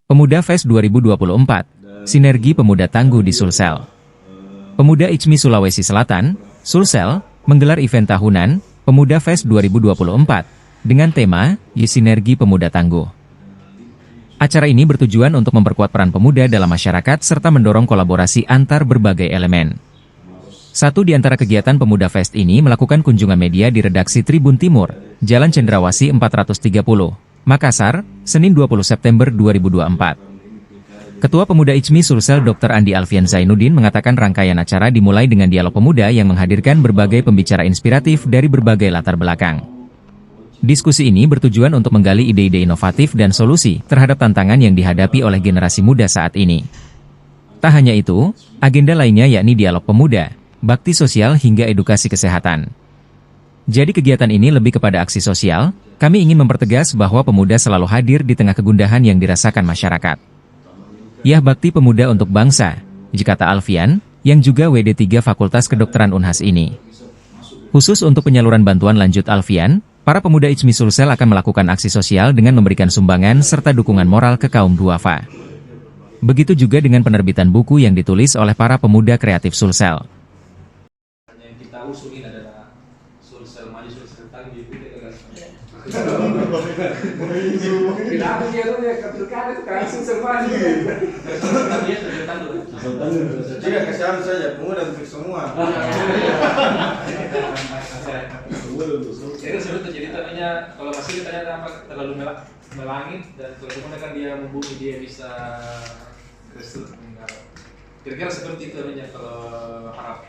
Pemuda Fest 2024, Sinergi Pemuda Tangguh di Sulsel. Pemuda ICMI Sulawesi Selatan, Sulsel, menggelar event tahunan, Pemuda Fest 2024, dengan tema, Sinergi Pemuda Tangguh. Acara ini bertujuan untuk memperkuat peran pemuda dalam masyarakat serta mendorong kolaborasi antar berbagai elemen. Satu di antara kegiatan Pemuda Fest ini melakukan kunjungan media di redaksi Tribun Timur, Jalan Cendrawasih 430. Makassar, Senin 20 September 2024. Ketua Pemuda ICMI Sulsel Dr. Andi Alfian Zainuddin mengatakan rangkaian acara dimulai dengan dialog pemuda yang menghadirkan berbagai pembicara inspiratif dari berbagai latar belakang. Diskusi ini bertujuan untuk menggali ide-ide inovatif dan solusi terhadap tantangan yang dihadapi oleh generasi muda saat ini. Tak hanya itu, agenda lainnya yakni dialog pemuda, bakti sosial hingga edukasi kesehatan. Jadi kegiatan ini lebih kepada aksi sosial, kami ingin mempertegas bahwa pemuda selalu hadir di tengah kegundahan yang dirasakan masyarakat. Yah bakti pemuda untuk bangsa, kata Alfian, yang juga WD3 Fakultas Kedokteran Unhas ini. Khusus untuk penyaluran bantuan lanjut Alfian, para pemuda ICMI Sulsel akan melakukan aksi sosial dengan memberikan sumbangan serta dukungan moral ke kaum duafa. Begitu juga dengan penerbitan buku yang ditulis oleh para pemuda kreatif Sulsel. Yang kita usulin adalah Sulsel maju, Sulsel tangguh, itu kita tidak ada biasanya ketukan itu kan Sulsel maju. Dia Sulsel tangguh. Jika kasihan saja, pemuda untuk semua. Jadi sebetulnya jadi tadinya kalau masih ternyata apa terlalu melangit dan kalau kemudian kan dia membumi dia bisa restu meninggal. Kira-kira seperti itu namanya kalau harap.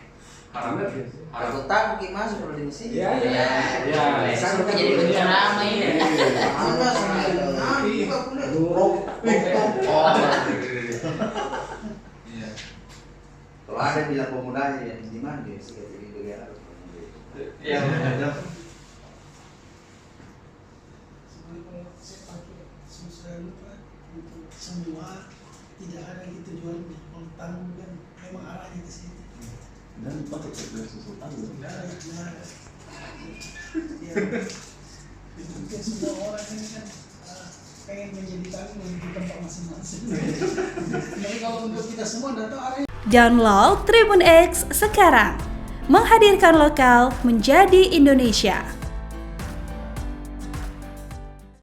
Kalau tahu gimana seperti di sini? Ya. Sampai jadi bencana ini. Kalau ada bilang pemudanya ya di mana dia sih jadi negara. Iya. Semua tidak ada tujuan tanggung dan memang arahnya ke situ. Dan pakai dari susu tangguh. Mungkin semua orang ini kan pengen menjadi tangguh di tempat masing-masing. Jadi kalau untuk kita semua datang arahnya. Download Tribun X sekarang, menghadirkan lokal menjadi Indonesia.